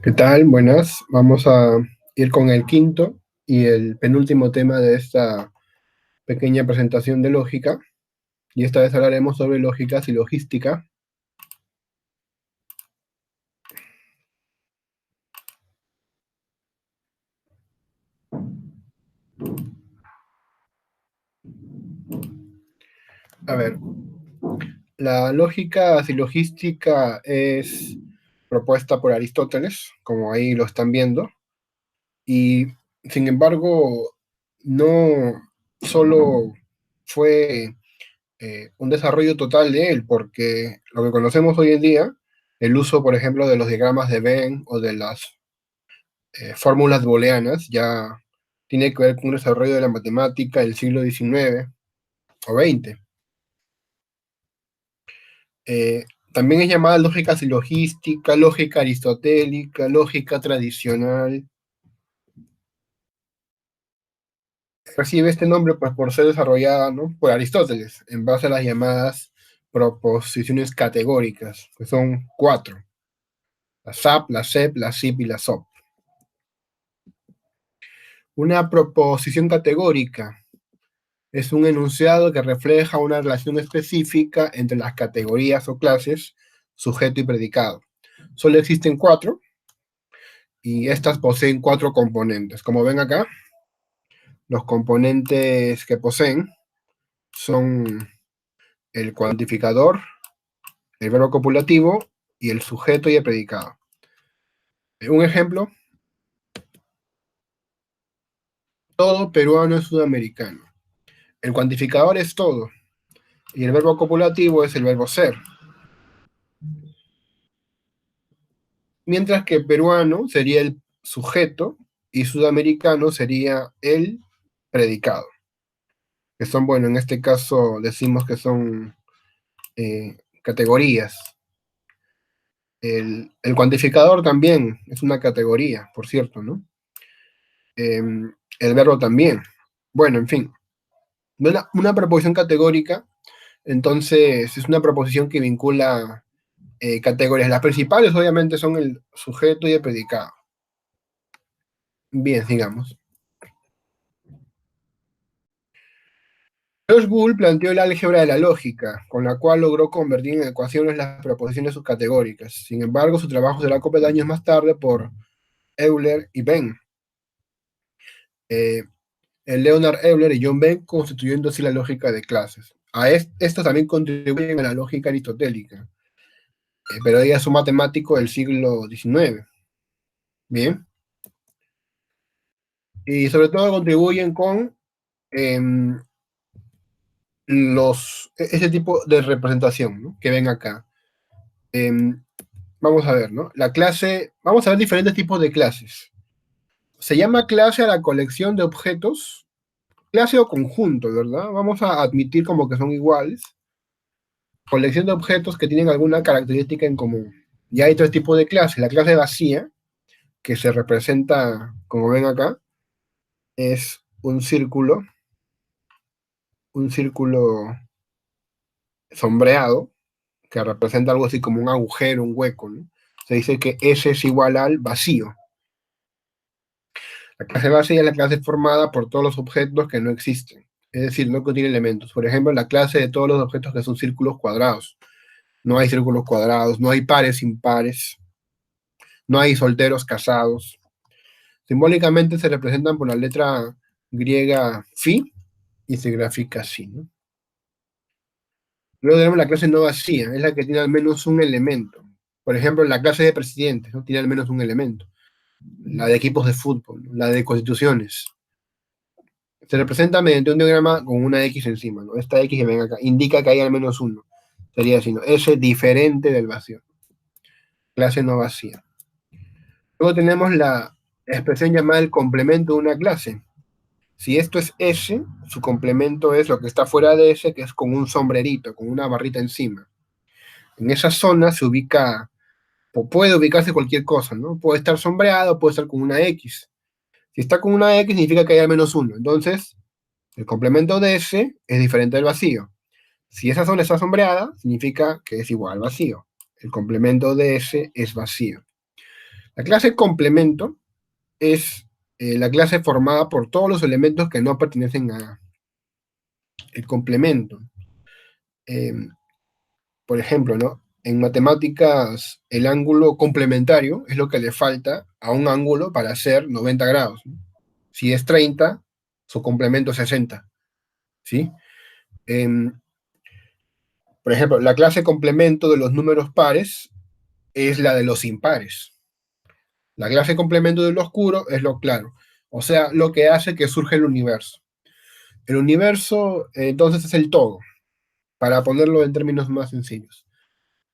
¿Qué tal? Buenas. Vamos a ir con el quinto y el penúltimo tema de esta pequeña presentación de lógica. Y esta vez hablaremos sobre lógica y logística. A ver, la lógica y logística es propuesta por Aristóteles, como ahí lo están viendo, y sin embargo, no solo fue un desarrollo total de él, porque lo que conocemos hoy en día, el uso, por ejemplo, de los diagramas de Venn o de las fórmulas booleanas, ya tiene que ver con un desarrollo de la matemática del siglo XIX o XX. Eh, También es llamada lógica silogística, lógica aristotélica, lógica tradicional. Recibe este nombre pues, por ser desarrollada, ¿no?, por Aristóteles en base a las llamadas proposiciones categóricas, que son cuatro: la SAP, la SEP, la SIP y la SOP. Una proposición categórica es un enunciado que refleja una relación específica entre las categorías o clases, sujeto y predicado. Solo existen cuatro y estas poseen cuatro componentes. Como ven acá, los componentes que poseen son el cuantificador, el verbo copulativo y el sujeto y el predicado. Un ejemplo: todo peruano es sudamericano. El cuantificador es todo y el verbo copulativo es el verbo ser. Mientras que peruano sería el sujeto y sudamericano sería el predicado, que son, bueno, en este caso decimos que son categorías. El cuantificador también es una categoría, por cierto, ¿no? El verbo también. Bueno, en fin, una proposición categórica, entonces es una proposición que vincula categorías. Las principales obviamente son el sujeto y el predicado. Bien, sigamos. George Boole planteó el álgebra de la lógica, con la cual logró convertir en ecuaciones las proposiciones subcategóricas. Sin embargo, su trabajo será copiado años más tarde por Euler y Venn. Leonard Euler y John Venn, constituyendo así la lógica de clases. Estos también contribuyen a la lógica aristotélica, pero ella es un matemático del siglo XIX. Bien. Y sobre todo contribuyen con eh, ese tipo de representación, ¿no?, que ven acá. Eh, Vamos a ver, ¿no? La clase, vamos a ver diferentes tipos de clases. Se llama clase a la colección de objetos, clase o conjunto, ¿verdad? Vamos a admitir como que son iguales. Colección de objetos que tienen alguna característica en común. Y hay tres tipos de clases. La clase vacía, que se representa, como ven acá, es un círculo sombreado, que representa algo así como un agujero, un hueco, ¿no? Se dice que S es igual al vacío. La clase base es la clase formada por todos los objetos que no existen, es decir, no contiene elementos. Por ejemplo, la clase de todos los objetos que son círculos cuadrados. No hay círculos cuadrados, no hay pares impares, no hay solteros casados. Simbólicamente se representan por la letra griega phi y se grafica así, ¿no? Luego tenemos la clase no vacía, es la que tiene al menos un elemento. Por ejemplo, la clase de presidentes, ¿no?, tiene al menos un elemento. La de equipos de fútbol, ¿no?, la de constituciones. Se representa mediante un diagrama con una X encima, ¿no? Esta X que ven acá indica que hay al menos uno. Sería así, ¿no? S diferente del vacío. Clase no vacía. Luego tenemos la expresión llamada el complemento de una clase. Si esto es S, su complemento es lo que está fuera de S, que es con un sombrerito, con una barrita encima. En esa zona se ubica, o puede ubicarse cualquier cosa, ¿no? Puede estar sombreado, puede estar con una X. Si está con una X, significa que hay al menos uno. Entonces, el complemento de S es diferente del vacío. Si esa zona está sombreada, significa que es igual al vacío. El complemento de S es vacío. La clase complemento es la clase formada por todos los elementos que no pertenecen a el complemento. Eh, por ejemplo, ¿no? En matemáticas, el ángulo complementario es lo que le falta a un ángulo para hacer 90 grados, ¿no? Si es 30, su complemento es 60, ¿sí? Em, por ejemplo, la clase complemento de los números pares es la de los impares. La clase complemento de lo oscuro es lo claro. O sea, lo que hace que surja el universo. El universo, entonces, es el todo, para ponerlo en términos más sencillos.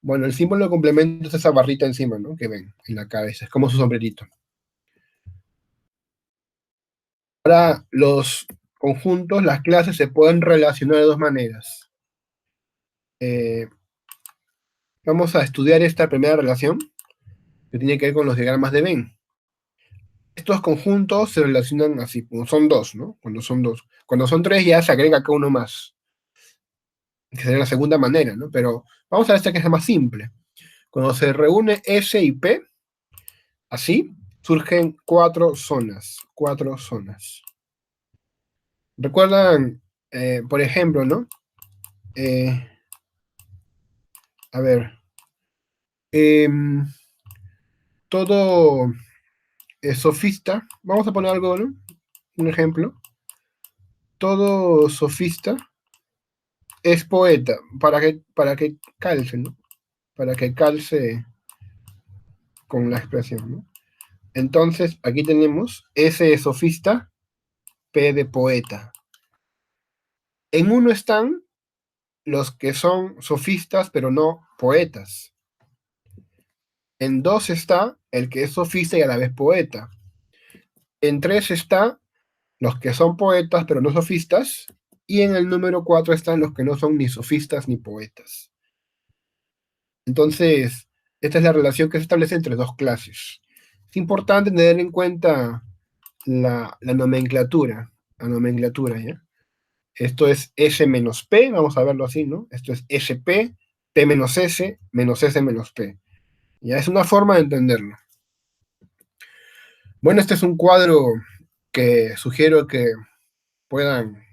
Bueno, el símbolo de complemento es esa barrita encima, ¿no? Que ven en la cabeza, es como su sombrerito. Ahora, los conjuntos, las clases se pueden relacionar de dos maneras. Eh, Vamos a estudiar esta primera relación, que tiene que ver con los diagramas de Venn. Estos conjuntos se relacionan así, como son dos, ¿no? Cuando son dos. Cuando son tres ya se agrega acá uno más, que sería la segunda manera, ¿no? Pero vamos a ver esta que es la más simple. Cuando se reúne S y P, así, surgen cuatro zonas, cuatro zonas. ¿Recuerdan, por ejemplo, ¿no? Eh, a ver, em, todo sofista, vamos a poner algo, ¿no? Un ejemplo. Todo sofista es poeta, para que calce, ¿no? Para que calce con la expresión, ¿no? Entonces, aquí tenemos S de sofista, P de poeta. En uno están los que son sofistas, pero no poetas. En dos está el que es sofista y a la vez poeta. En tres está los que son poetas, pero no sofistas. Y en el número cuatro están los que no son ni sofistas ni poetas. Entonces, esta es la relación que se establece entre dos clases. Es importante tener en cuenta la nomenclatura, ¿ya? Esto es S menos P, vamos a verlo así, ¿no? Esto es SP, P menos S menos P. Ya es una forma de entenderlo. Bueno, este es un cuadro que sugiero que puedan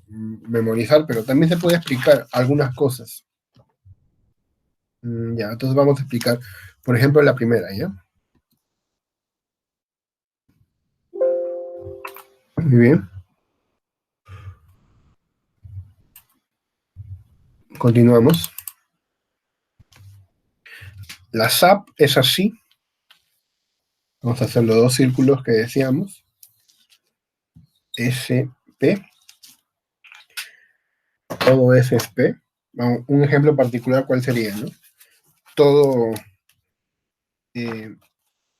memorizar, pero también se puede explicar algunas cosas. Ya, entonces vamos a explicar, por ejemplo, la primera, ¿ya? Muy bien. Continuamos. La SAP es así. Vamos a hacer los dos círculos que decíamos. SP, todo es SP. Vamos, un ejemplo particular, ¿cuál sería, no? Todo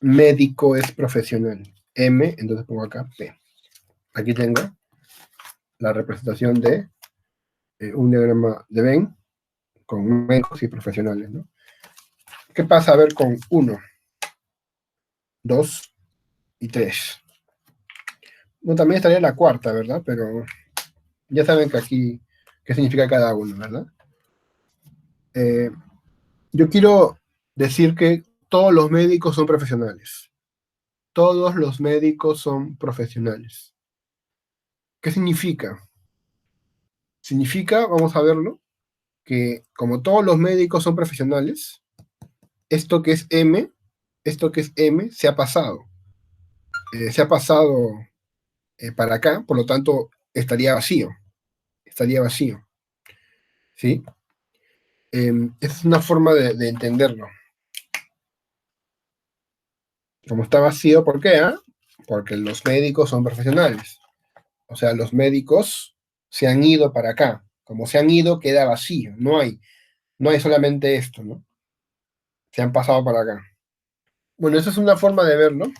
médico es profesional. M, entonces pongo acá P. Aquí tengo la representación de un diagrama de Venn con médicos y profesionales, ¿no? ¿Qué pasa a ver con 1, 2 y 3? No, también estaría la cuarta, ¿verdad? Pero ya saben que aquí, ¿qué significa cada uno, verdad? Eh, yo quiero decir que todos los médicos son profesionales. Todos los médicos son profesionales. ¿Qué significa? Significa, vamos a verlo, que como todos los médicos son profesionales, esto que es M, esto que es M, se ha pasado para acá, por lo tanto, estaría vacío, ¿sí? Esa es una forma de entenderlo. Como está vacío, ¿por qué? Porque los médicos son profesionales. O sea, los médicos se han ido para acá. Como se han ido, queda vacío. No hay solamente esto, ¿no? Se han pasado para acá. Bueno, esa es una forma de verlo.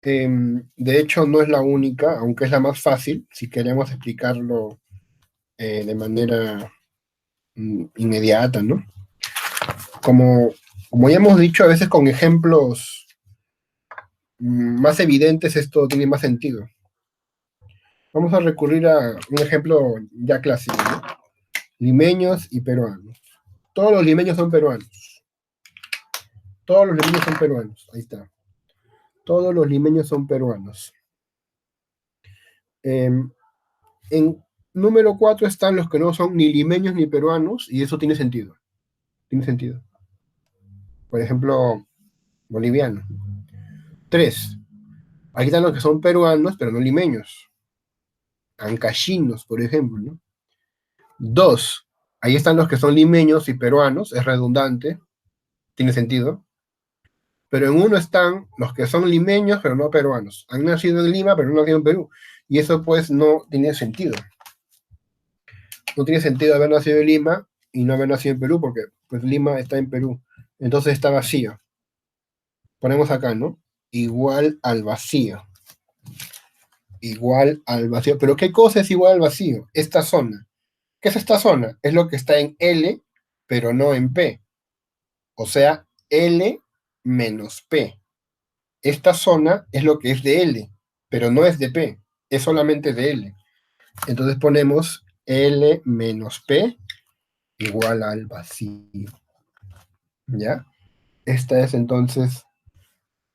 De hecho, no es la única, aunque es la más fácil, si queremos explicarlo de manera inmediata, ¿no? Como, como ya hemos dicho, a veces con ejemplos más evidentes esto tiene más sentido. Vamos a recurrir a un ejemplo ya clásico, ¿no? Limeños y peruanos. Todos los limeños son peruanos. Todos los limeños son peruanos. Ahí está. Todos los limeños son peruanos. En número 4 están los que no son ni limeños ni peruanos, y eso tiene sentido. Tiene sentido. Por ejemplo, boliviano. 3. Aquí están los que son peruanos, pero no limeños. Ancachinos, por ejemplo, ¿no? 2. Ahí están los que son limeños y peruanos, es redundante, tiene sentido. Pero en uno están los que son limeños, pero no peruanos. Han nacido en Lima, pero no han nacido en Perú. Y eso pues no tiene sentido. No tiene sentido haber nacido en Lima y no haber nacido en Perú, porque pues Lima está en Perú. Entonces está vacío. Ponemos acá, ¿no? Igual al vacío. Igual al vacío. ¿Pero qué cosa es igual al vacío? Esta zona. ¿Qué es esta zona? Es lo que está en L, pero no en P. O sea, L menos P. Esta zona es lo que es de L, pero no es de P, es solamente de L. Entonces ponemos L menos P igual al vacío. ¿Ya? Esta es entonces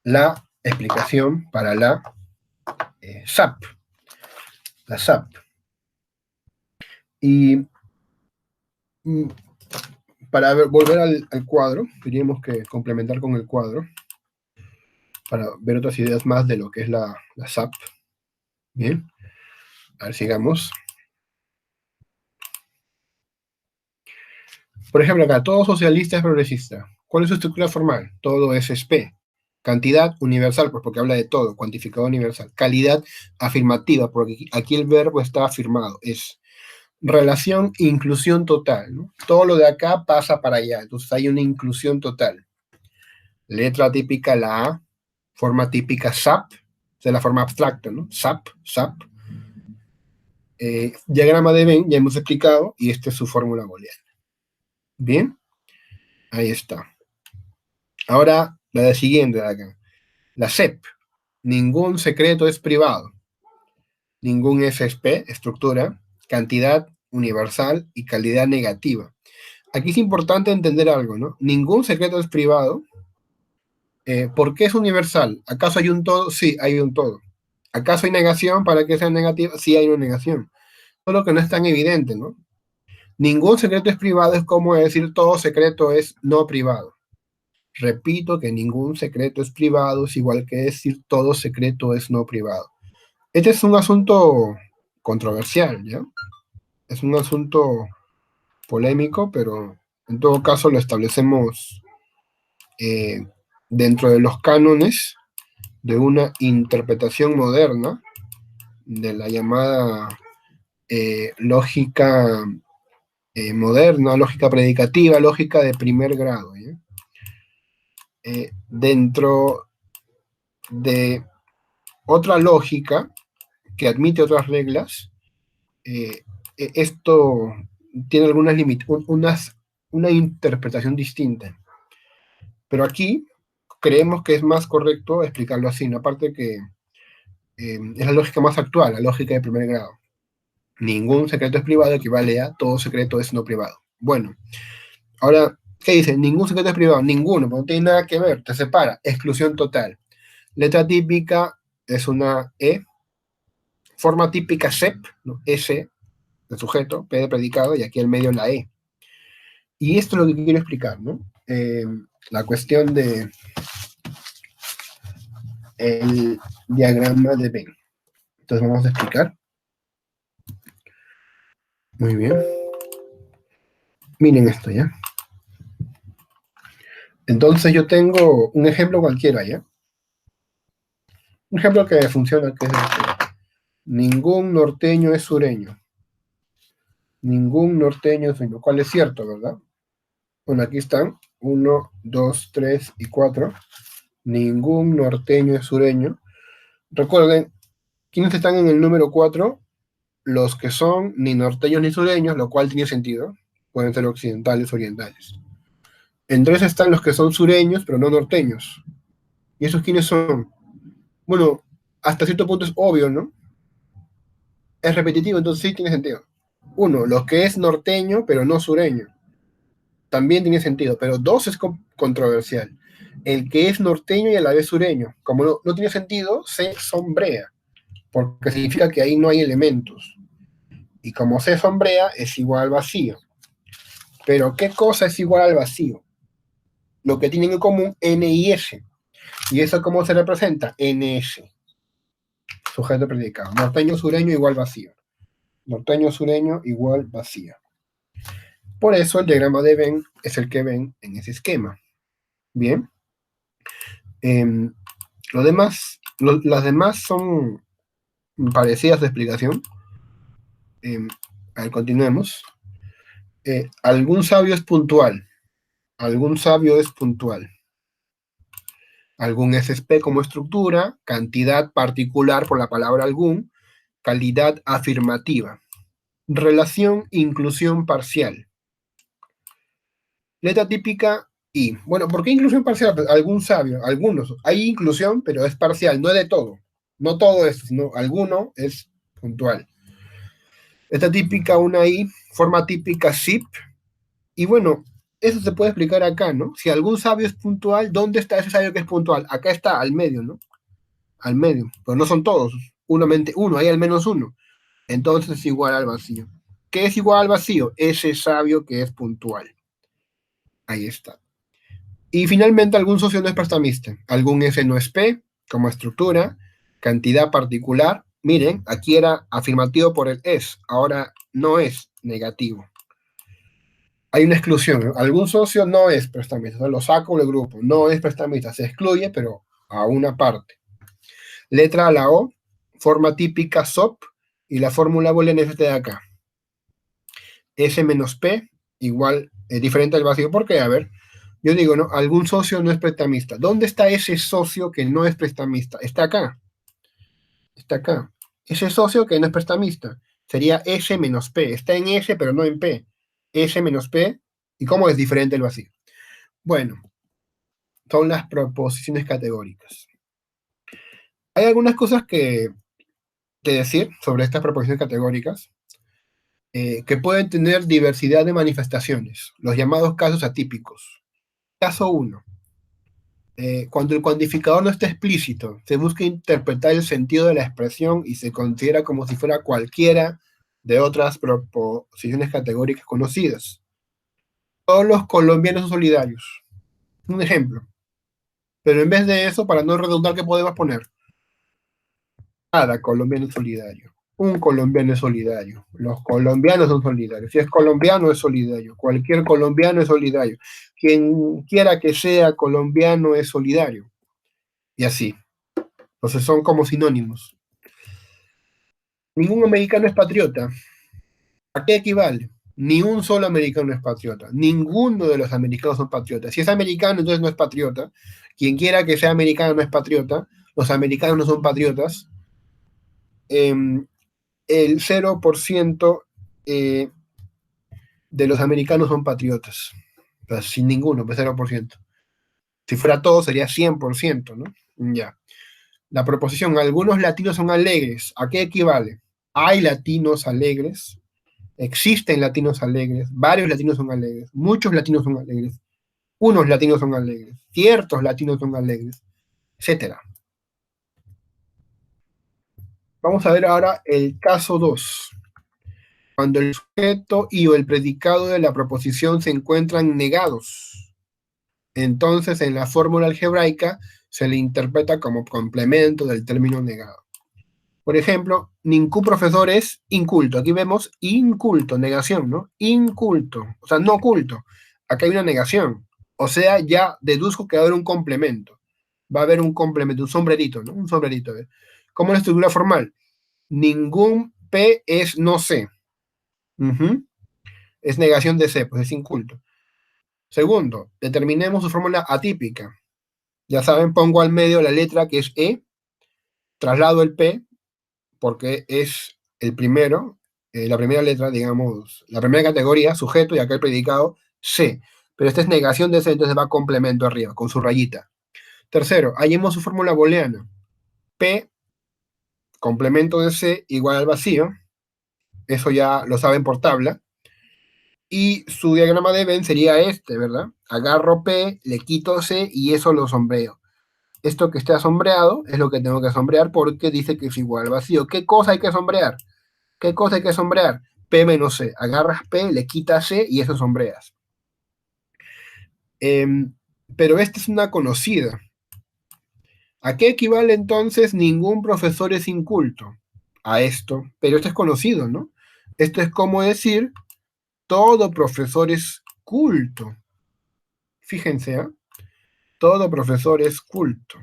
la explicación para la SAP. La SAP. Y para volver al cuadro, teníamos que complementar con el cuadro para ver otras ideas más de lo que es la SAP. Bien, a ver, sigamos. Por ejemplo, acá, todo socialista es progresista. ¿Cuál es su estructura formal? Todo es SP. Cantidad universal, pues porque habla de todo, cuantificador universal. Calidad afirmativa, porque aquí el verbo está afirmado, es relación inclusión total, ¿no? Todo lo de acá pasa para allá, entonces hay una inclusión total. Letra típica, la A, forma típica SAP, de la forma abstracta, ¿no? SAP, SAP. Diagrama de Venn, ya hemos explicado, y esta es su fórmula booleana. Bien, ahí está. Ahora, la siguiente de acá. La SEP. Ningún secreto es privado. Ningún FSP, estructura, cantidad universal y calidad negativa. Aquí es importante entender algo, ¿no? Ningún secreto es privado. ¿Por qué es universal? ¿Acaso hay un todo? Sí, hay un todo. ¿Acaso hay negación para que sea negativa? Sí, hay una negación. Solo que no es tan evidente, ¿no? Ningún secreto es privado, es como decir todo secreto es no privado. Repito que ningún secreto es privado, es igual que decir todo secreto es no privado. Este es un asunto controversial, ¿ya? Es un asunto polémico, pero en todo caso lo establecemos dentro de los cánones de una interpretación moderna de la llamada lógica moderna, lógica predicativa, lógica de primer grado, ¿ya? Dentro de otra lógica que admite otras reglas, esto tiene algunas una interpretación distinta. Pero aquí creemos que es más correcto explicarlo así, ¿no? Aparte que es la lógica más actual, la lógica de primer grado. Ningún secreto es privado equivale a todo secreto es no privado. Bueno, ahora, ¿qué dice? Ningún secreto es privado, ninguno, porque no tiene nada que ver, te separa, exclusión total. Letra típica es una E, forma típica SEP, ¿no? S de sujeto, P de predicado, y aquí en medio la E. Y esto es lo que quiero explicar, ¿no? La cuestión de el diagrama de Venn. Entonces vamos a explicar. Muy bien. Miren esto, ¿ya? Entonces yo tengo un ejemplo cualquiera, ¿ya? Un ejemplo que funciona, que es este. Ningún norteño es sureño. Ningún norteño es sureño. ¿Cuál es cierto, verdad? Bueno, aquí están. 1, 2, 3 y 4. Ningún norteño es sureño. Recuerden, ¿quiénes están en el número 4? Los que son ni norteños ni sureños, lo cual tiene sentido. Pueden ser occidentales, orientales. En 3 están los que son sureños, pero no norteños. ¿Y esos quiénes son? Bueno, hasta cierto punto es obvio, ¿no? Es repetitivo, entonces sí tiene sentido. 1, lo que es norteño, pero no sureño. También tiene sentido, pero 2 es controversial. El que es norteño y a la vez sureño. Como no tiene sentido, se sombrea, porque significa que ahí no hay elementos. Y como se sombrea, es igual al vacío. Pero ¿qué cosa es igual al vacío? Lo que tienen en común N y S. ¿Y eso cómo se representa? NS, sujeto predicado. Norteño sureño igual vacío. Norteño sureño igual vacío. Por eso el diagrama de Venn es el que ven en ese esquema. Bien. Eh, las demás son parecidas de explicación. A ver, continuemos. Algún sabio es puntual. Algún sabio es puntual. Algún es SP como estructura, cantidad particular por la palabra algún, calidad afirmativa. Relación inclusión parcial. Letra típica I. Bueno, ¿por qué inclusión parcial? Pues, algún sabio, algunos. Hay inclusión, pero es parcial, no es de todo. No todo es, sino alguno es puntual. Letra típica una I, forma típica SIP. Y bueno, eso se puede explicar acá, ¿no? Si algún sabio es puntual, ¿dónde está ese sabio que es puntual? Acá está, al medio, ¿no? Al medio. Pero no son todos, uno, hay al menos uno. Entonces es igual al vacío. ¿Qué es igual al vacío? Ese sabio que es puntual. Ahí está. Y finalmente, algún socio no es prestamista. Algún F no es P, como estructura, cantidad particular. Miren, aquí era afirmativo por el es, ahora no es negativo. Hay una exclusión. Algún socio no es prestamista. Entonces lo saco del grupo. No es prestamista. Se excluye, pero a una parte. Letra a la O, forma típica SOP, y la fórmula booleana es este de acá. S menos P igual, es diferente al vacío. ¿Por qué? A ver, yo digo, ¿no? Algún socio no es prestamista. ¿Dónde está ese socio que no es prestamista? Está acá. Está acá. Ese socio que no es prestamista sería S menos P. Está en S, pero no en P. S menos P. ¿Y cómo es diferente el vacío? Bueno, son las proposiciones categóricas. Hay algunas cosas que decir sobre estas proposiciones categóricas que pueden tener diversidad de manifestaciones, los llamados casos atípicos. Caso 1. Cuando el cuantificador no está explícito, se busca interpretar el sentido de la expresión y se considera como si fuera cualquiera de otras proposiciones categóricas conocidas. Todos los colombianos son solidarios. Un ejemplo. Pero en vez de eso, para no redundar, ¿qué podemos poner? Cada colombiano es solidario. Un colombiano es solidario. Los colombianos son solidarios. Si es colombiano, es solidario. Cualquier colombiano es solidario. Quien quiera que sea colombiano es solidario. Y así. Entonces son como sinónimos. Ningún americano es patriota. ¿A qué equivale? Ni un solo americano es patriota. Ninguno de los americanos son patriotas. Si es americano, entonces no es patriota. Quien quiera que sea americano no es patriota. Los americanos no son patriotas. El 0% de los americanos son patriotas. O sea, sin ninguno, pues 0%. Si fuera todo, sería 100%, ¿no? Ya. La proposición, algunos latinos son alegres. ¿A qué equivale? Hay latinos alegres, existen latinos alegres, varios latinos son alegres, muchos latinos son alegres, unos latinos son alegres, ciertos latinos son alegres, etcétera. Vamos a ver ahora el caso 2. Cuando el sujeto y o el predicado de la proposición se encuentran negados, entonces en la fórmula algebraica se le interpreta como complemento del término negado. Por ejemplo, ningún profesor es inculto. Aquí vemos inculto, negación, ¿no? Inculto, o sea, no culto. Acá hay una negación. O sea, ya deduzco que va a haber un complemento. Va a haber un complemento, un sombrerito, ¿no? Un sombrerito. ¿Eh? ¿Cómo es la estructura formal? Ningún P es no sé. Es negación de C, pues es inculto. Segundo, determinemos su fórmula atípica. Ya saben, pongo al medio la letra que es E, traslado el P, porque es el primero, la primera letra, digamos, la primera categoría, sujeto, y acá el predicado, C. Pero esta es negación de C, entonces va complemento arriba, con su rayita. Tercero, hallemos su fórmula booleana. P, complemento de C, igual al vacío. Eso ya lo saben por tabla. Y su diagrama de Venn sería este, ¿verdad? Agarro P, le quito C y eso lo sombreo. Esto que está sombreado es lo que tengo que sombrear porque dice que es igual al vacío. ¿Qué cosa hay que sombrear? ¿Qué cosa hay que sombrear? P menos C. Agarras P, le quitas C y eso sombreas. Pero esta es una conocida. ¿A qué equivale entonces ningún profesor es inculto? A esto. Pero esto es conocido, ¿no? Esto es como decir todo profesor es culto. Fíjense, ¿eh? Todo profesor es culto.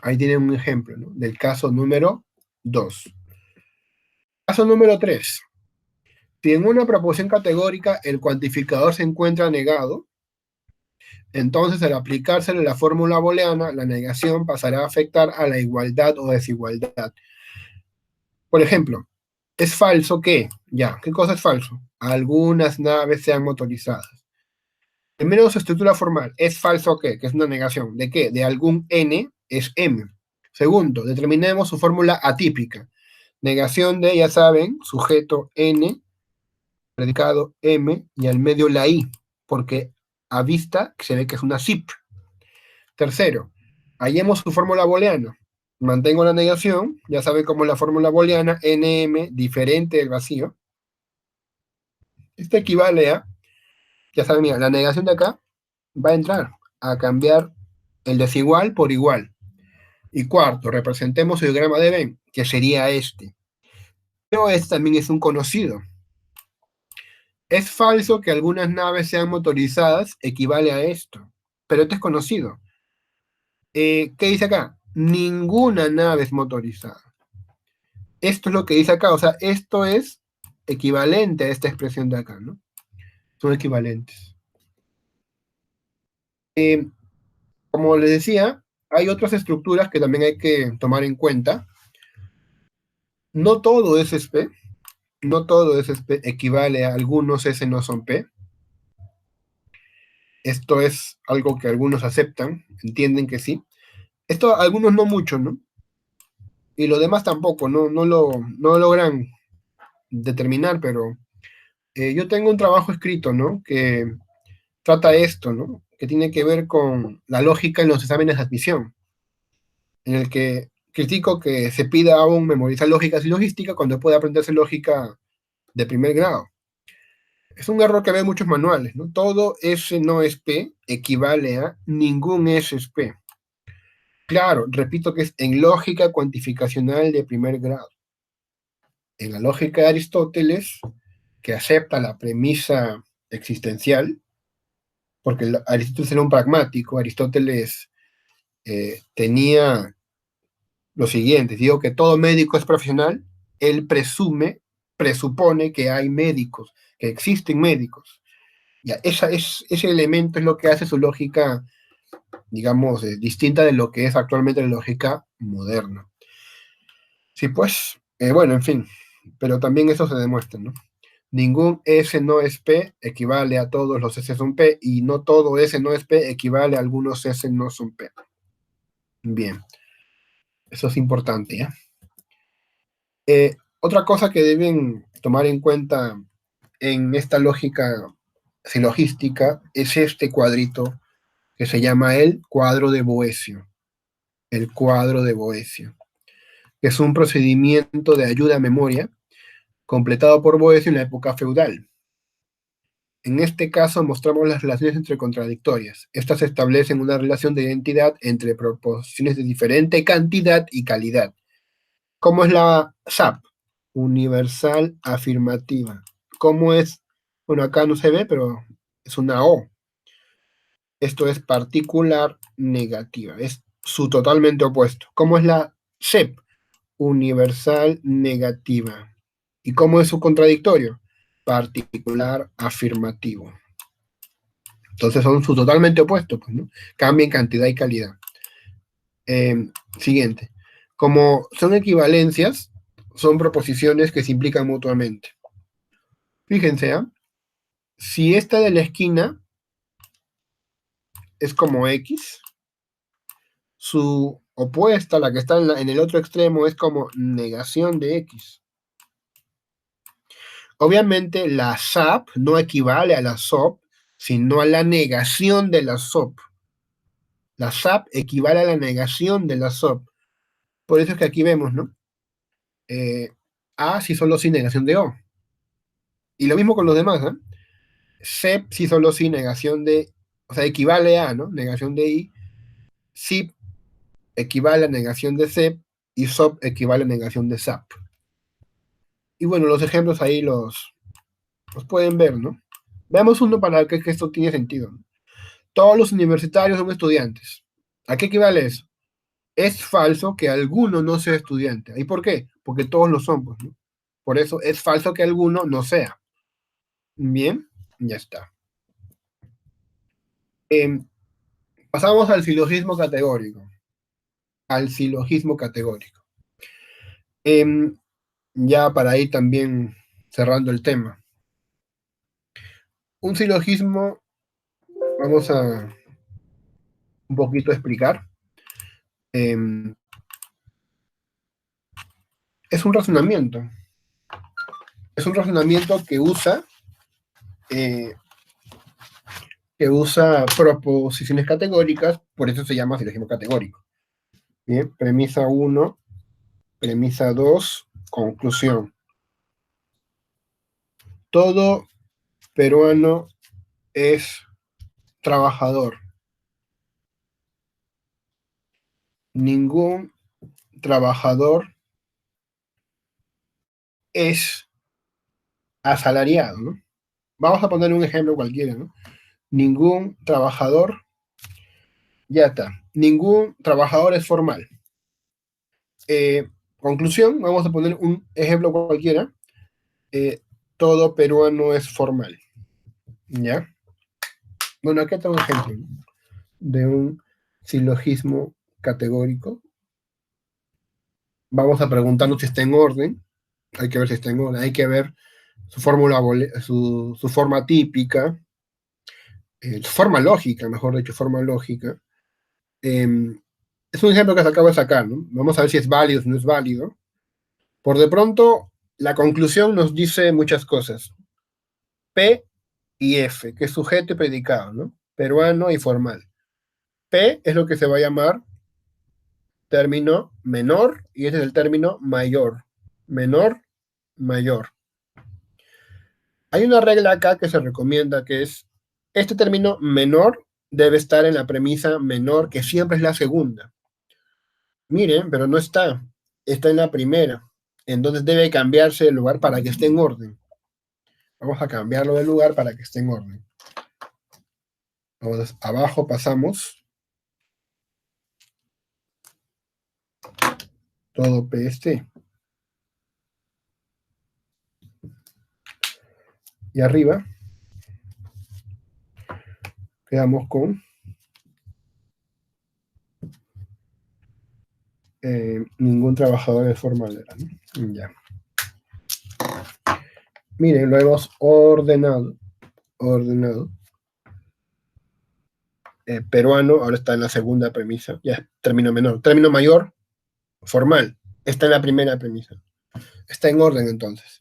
Ahí tienen un ejemplo, ¿no? Del caso número 2. Caso número 3. Si en una proposición categórica el cuantificador se encuentra negado, entonces al aplicársele la fórmula booleana, la negación pasará a afectar a la igualdad o desigualdad. Por ejemplo, es falso que, ya, ¿qué cosa es falso? Algunas naves sean motorizadas. Primero, su estructura formal, ¿es falso que es una negación? ¿De qué? De algún n es m. Segundo, determinemos su fórmula atípica. Negación de, ya saben, sujeto n, predicado m y al medio la i, porque a vista se ve que es una zip. Tercero, hallemos su fórmula booleana. Mantengo la negación, ya saben cómo es la fórmula booleana, nm diferente del vacío. Esto equivale a, ya saben, mira, la negación de acá va a entrar a cambiar el desigual por igual. Y cuarto, representemos el diagrama de Venn, que sería este. Pero este también es un conocido. Es falso que algunas naves sean motorizadas, equivale a esto. Pero esto es conocido. ¿Qué dice acá? Ninguna nave es motorizada. Esto es lo que dice acá. O sea, esto es equivalente a esta expresión de acá, ¿no? Son equivalentes. Como les decía, hay otras estructuras que también hay que tomar en cuenta. No todo es SP, no todo es SP, equivale a algunos S no son P. Esto es algo que algunos aceptan, entienden que sí. Esto algunos no mucho, ¿no? Y los demás tampoco, no logran determinar, pero yo tengo un trabajo escrito, ¿no? Que trata esto, ¿no? Que tiene que ver con la lógica en los exámenes de admisión, en el que critico que se pida aún memorizar lógicas y logística cuando puede aprenderse lógica de primer grado. Es un error que ve en muchos manuales, ¿no? Todo S no es P equivale a ningún S es P. Claro, repito que es en lógica cuantificacional de primer grado. En la lógica de Aristóteles, que acepta la premisa existencial, porque Aristóteles era un pragmático, Aristóteles tenía lo siguiente, digo que todo médico es profesional, él presupone que hay médicos, que existen médicos. Ya, ese elemento es lo que hace su lógica, digamos, distinta de lo que es actualmente la lógica moderna. Sí, pues, bueno, en fin, pero también eso se demuestra, ¿no? Ningún S no es P equivale a todos los S son P y no todo S no es P equivale a algunos S no son P. Bien, eso es importante, ¿ya? Otra cosa que deben tomar en cuenta en esta lógica silogística es este cuadrito que se llama el cuadro de Boecio. El cuadro de Boecio, que es un procedimiento de ayuda a memoria completado por Boecio en la época feudal. En este caso mostramos las relaciones entre contradictorias. Estas establecen una relación de identidad entre proposiciones de diferente cantidad y calidad. ¿Cómo es la SAP? Universal afirmativa. ¿Cómo es? Bueno, acá no se ve, pero es una O. Esto es particular negativa. Es su totalmente opuesto. ¿Cómo es la SEP? Universal negativa. ¿Y cómo es su contradictorio? Particular afirmativo. Entonces son su totalmente opuesto, pues, ¿no? Cambia en cantidad y calidad. Siguiente. Como son equivalencias, son proposiciones que se implican mutuamente. Fíjense, ¿eh? Si esta de la esquina es como X, su opuesta, la que está en el otro extremo, es como negación de X. Obviamente la SAP no equivale a la SOP, sino a la negación de la SOP. La SAP equivale a la negación de la SOP. Por eso es que aquí vemos, ¿no? A si solo sin negación de O. Y lo mismo con los demás, ¿eh? SEP si solo sin negación de, o sea, equivale a, ¿no? Negación de I. SIP equivale a negación de SEP y SOP equivale a negación de SAP. Y bueno, los ejemplos ahí los pueden ver, ¿no? Veamos uno para que esto tiene sentido, ¿no? Todos los universitarios son estudiantes. ¿A qué equivale eso? Es falso que alguno no sea estudiante. ¿Y por qué? Porque todos lo son, pues, ¿no? Por eso es falso que alguno no sea. Bien, ya está. Pasamos al silogismo categórico. Al silogismo categórico. Ya para ir también cerrando el tema. Un silogismo, vamos a un poquito explicar. Es un razonamiento. Es un razonamiento eh, que usa proposiciones categóricas, por eso se llama silogismo categórico. Bien, premisa 1, premisa 2, conclusión. Todo peruano es trabajador. Ningún trabajador es asalariado, ¿no? Vamos a poner un ejemplo cualquiera, ¿no? Ningún trabajador, ya está, ningún trabajador es formal. Conclusión, vamos a poner un ejemplo cualquiera. Todo peruano es formal, ¿ya? Bueno, aquí está un ejemplo, ¿no? De un silogismo categórico. Vamos a preguntarnos si está en orden. Hay que ver si está en orden. Hay que ver su fórmula, su forma típica, su forma lógica, mejor dicho, forma lógica. Es un ejemplo que se acaba de sacar, ¿no? Vamos a ver si es válido o si no es válido. Por de pronto, la conclusión nos dice muchas cosas. P y F, que es sujeto y predicado, ¿no? Peruano y formal. P es lo que se va a llamar término menor y este es el término mayor. Menor, mayor. Hay una regla acá que se recomienda que es este término menor debe estar en la premisa menor, que siempre es la segunda. Miren, pero no está. Está en la primera. Entonces debe cambiarse de lugar para que esté en orden. Vamos a cambiarlo de lugar para que esté en orden. Entonces, abajo pasamos todo PST. Y arriba quedamos con ningún trabajador es formal, ¿no? Ya. Miren, lo hemos ordenado. Peruano, ahora está en la segunda premisa, ya es término menor. Término mayor, formal, está en la primera premisa. Está en orden entonces.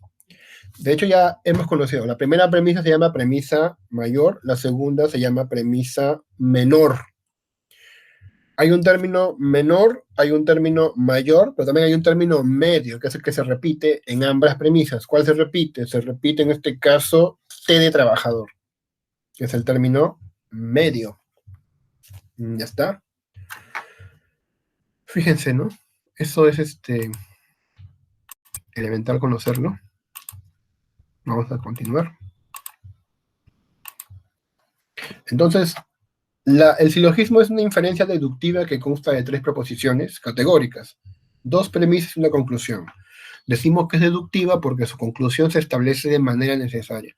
De hecho, ya hemos conocido, la primera premisa se llama premisa mayor, la segunda se llama premisa menor. Hay un término menor, hay un término mayor, pero también hay un término medio, que es el que se repite en ambas premisas. ¿Cuál se repite? Se repite en este caso T de trabajador, que es el término medio. Ya está. Fíjense, ¿no? Eso es elemental conocerlo. Vamos a continuar. Entonces, el silogismo es una inferencia deductiva que consta de tres proposiciones categóricas, dos premisas y una conclusión. Decimos que es deductiva porque su conclusión se establece de manera necesaria.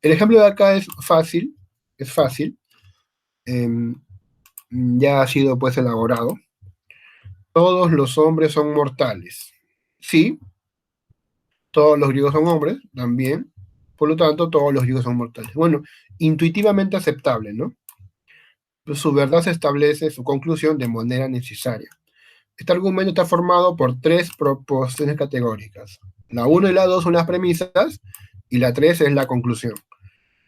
El ejemplo de acá es fácil, ya ha sido pues elaborado. Todos los hombres son mortales. Sí, todos los griegos son hombres, también. Por lo tanto, todos los griegos son mortales. Bueno, intuitivamente aceptable, ¿no? Su verdad se establece, su conclusión, de manera necesaria. Este argumento está formado por tres proposiciones categóricas. La 1 y la 2 son las premisas, y la 3 es la conclusión.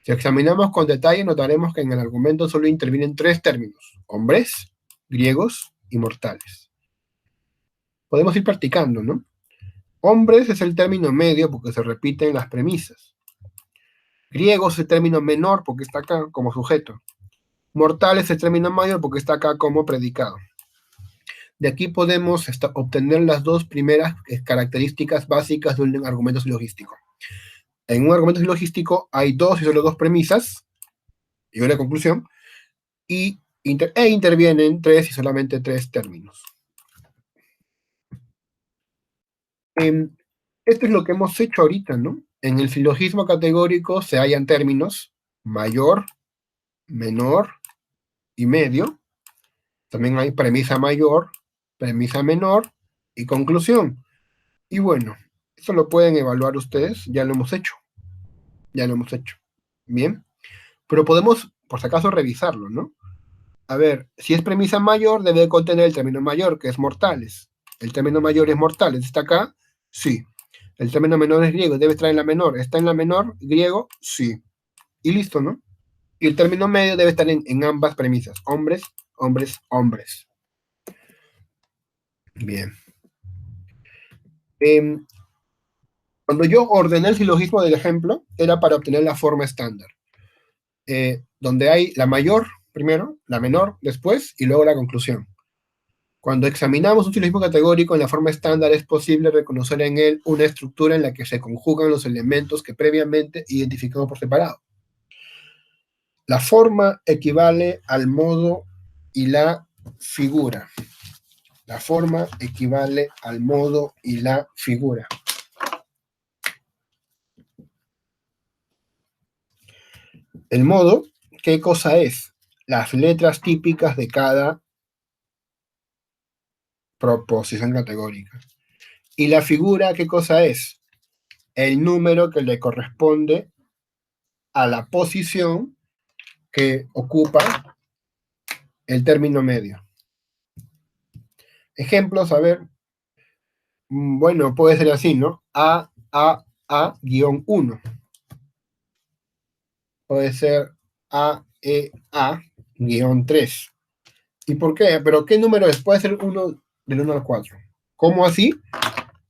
Si examinamos con detalle, notaremos que en el argumento solo intervienen 3 términos: hombres, griegos y mortales. Podemos ir practicando, ¿no? Hombres es el término medio porque se repite en las premisas. Griegos es el término menor porque está acá como sujeto. Mortales es el término mayor porque está acá como predicado. De aquí podemos obtener las dos primeras características básicas de un argumento silogístico. En un argumento silogístico hay dos y solo dos premisas y una conclusión, e intervienen 3 y solamente 3 términos. Esto es lo que hemos hecho ahorita, ¿no? En el silogismo categórico se hallan términos mayor, menor y medio. También hay premisa mayor, premisa menor y conclusión. Y bueno, eso lo pueden evaluar ustedes, ya lo hemos hecho. Ya lo hemos hecho. Bien. Pero podemos, por si acaso, revisarlo, ¿no? A ver, si es premisa mayor, debe contener el término mayor, que es mortales. ¿El término mayor es mortales? ¿Está acá? Sí. El término menor es griego, debe estar en la menor. ¿Está en la menor, griego? Sí. Y listo, ¿no? Y el término medio debe estar en ambas premisas. Hombres, hombres, hombres. Bien. Cuando yo ordené el silogismo del ejemplo, era para obtener la forma estándar. Donde hay la mayor primero, la menor después y luego la conclusión. Cuando examinamos un silogismo categórico en la forma estándar, es posible reconocer en él una estructura en la que se conjugan los elementos que previamente identificamos por separado. La forma equivale al modo y la figura. La forma equivale al modo y la figura. El modo, ¿qué cosa es? Las letras típicas de cada proposición categórica. Y la figura, ¿qué cosa es? El número que le corresponde a la posición que ocupa el término medio. Ejemplos, a ver. Bueno, puede ser así, ¿no? A-1. Puede ser A-E-A-3. ¿Y por qué? ¿Pero qué número es? Puede ser uno del 1 al 4. ¿Cómo así?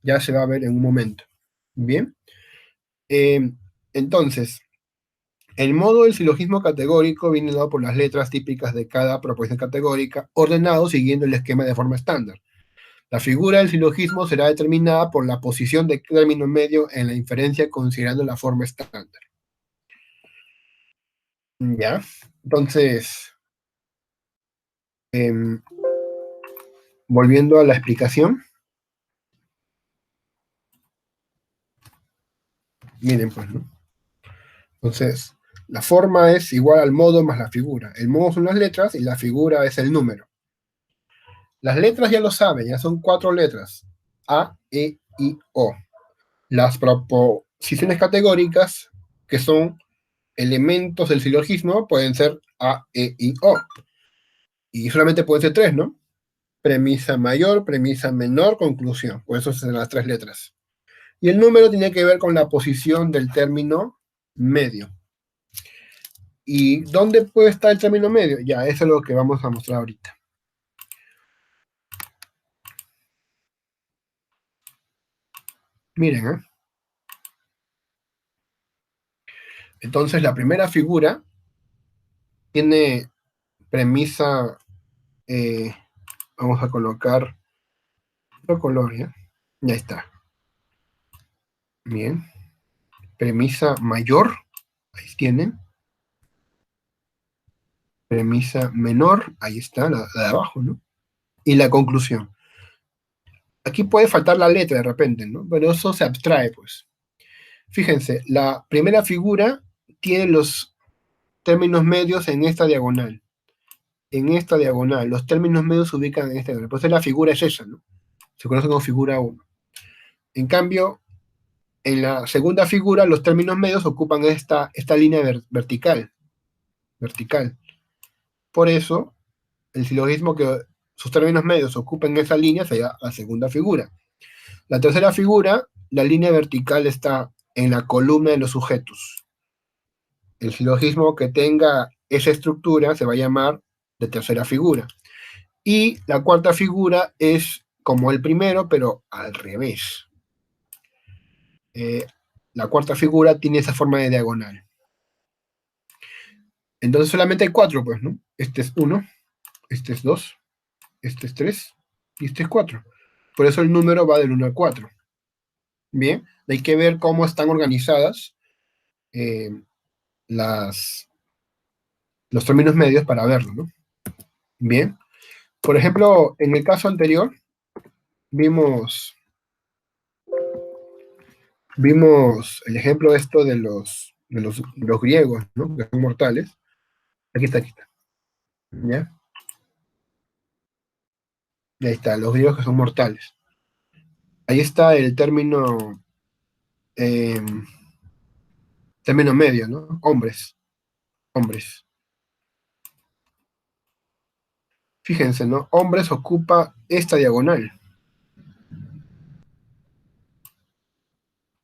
Ya se va a ver en un momento. Bien. Entonces, el modo del silogismo categórico viene dado por las letras típicas de cada proposición categórica, ordenado siguiendo el esquema de forma estándar. La figura del silogismo será determinada por la posición de término medio en la inferencia considerando la forma estándar. ¿Ya? Entonces, volviendo a la explicación. Miren, pues, ¿no? Entonces, la forma es igual al modo más la figura. El modo son las letras y la figura es el número. Las letras ya lo saben, ya son 4 letras. A, E, I, O. Las proposiciones categóricas, que son elementos del silogismo, pueden ser A, E, I, O. Y solamente pueden ser 3, ¿no? Premisa mayor, premisa menor, conclusión. Por eso son las 3 letras. Y el número tiene que ver con la posición del término medio. ¿Y dónde puede estar el término medio? Ya, eso es lo que vamos a mostrar ahorita. Miren, ¿eh? Entonces, la primera figura tiene premisa, vamos a colocar otro color, ¿ya? Ya está. Bien. Premisa mayor, ahí tienen. Premisa menor, ahí está, la de abajo, ¿no? Y la conclusión. Aquí puede faltar la letra de repente, ¿no? Pero eso se abstrae, pues. Fíjense, la primera figura tiene los términos medios en esta diagonal. En esta diagonal. Los términos medios se ubican en esta diagonal. Pues la figura es esa, ¿no? Se conoce como figura 1. En cambio, en la segunda figura, los términos medios ocupan esta línea vertical. Vertical. Por eso, el silogismo que sus términos medios ocupen esa línea sería la segunda figura. La tercera figura, la línea vertical está en la columna de los sujetos. El silogismo que tenga esa estructura se va a llamar de tercera figura. Y la cuarta figura es como el primero, pero al revés. La cuarta figura tiene esa forma de diagonal. Entonces solamente hay cuatro, pues, ¿no? Este es 1, este es 2, este es 3 y este es 4. Por eso el número va del 1 al 4. Bien, hay que ver cómo están organizadas eh, los términos medios para verlo, ¿no? Bien, por ejemplo, en el caso anterior vimos el ejemplo esto de los griegos, ¿no? Que son mortales. Aquí está, aquí está. ¿Ya? Y ahí está, los griegos que son mortales. Ahí está el eh, término medio, ¿no? Hombres, hombres. Fíjense, ¿no? Hombres ocupa esta diagonal.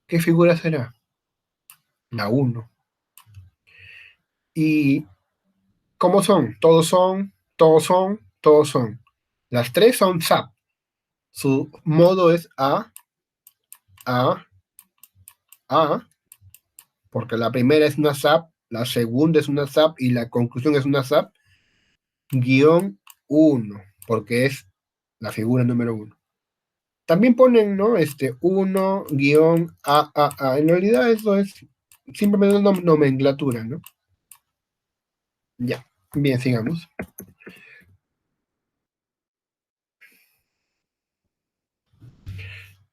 ¿Qué figura será? La 1. ¿Y cómo son? Todos son, todos son, todos son. Las tres son SAP. Su modo es A, A, porque la primera es una SAP, la segunda es una SAP y la conclusión es una SAP, guión 1, porque es la figura número 1. También ponen, ¿no? 1, guión A. En realidad eso es simplemente una nomenclatura, ¿no? Ya, bien, sigamos.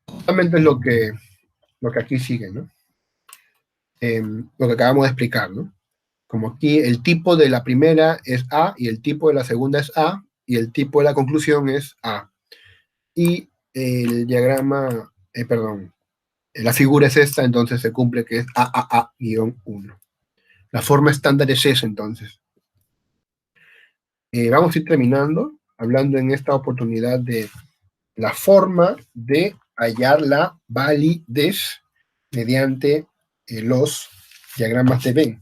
Justamente es lo que aquí sigue, ¿no? Lo que acabamos de explicar, ¿no? Como aquí el tipo de la primera es A y el tipo de la segunda es A y el tipo de la conclusión es A. Y el diagrama, perdón, la figura es esta, entonces se cumple que es AAA-1. La forma estándar es esa, entonces. Vamos a ir terminando, hablando en esta oportunidad de la forma de hallar la validez mediante los diagramas de Venn.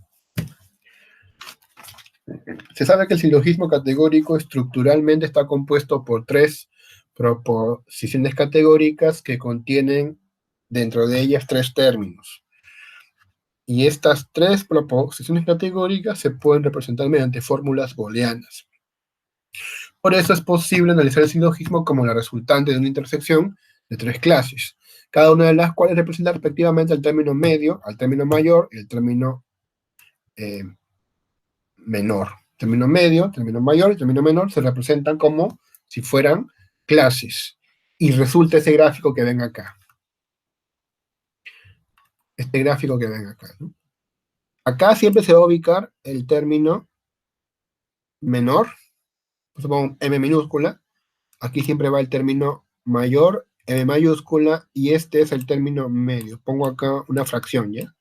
Se sabe que el silogismo categórico estructuralmente está compuesto por tres proposiciones categóricas que contienen dentro de ellas tres términos. Y estas tres proposiciones categóricas se pueden representar mediante fórmulas booleanas. Por eso es posible analizar el silogismo como la resultante de una intersección de tres clases, cada una de las cuales representa respectivamente al término medio, al término mayor y el término menor. Término medio, término mayor y término menor se representan como si fueran clases. Y resulta ese gráfico que ven acá. Este gráfico que ven acá, ¿no? Acá siempre se va a ubicar el término menor, supongo M minúscula. Aquí siempre va el término mayor, M mayúscula, y este es el término medio. Pongo acá una fracción, ¿ya?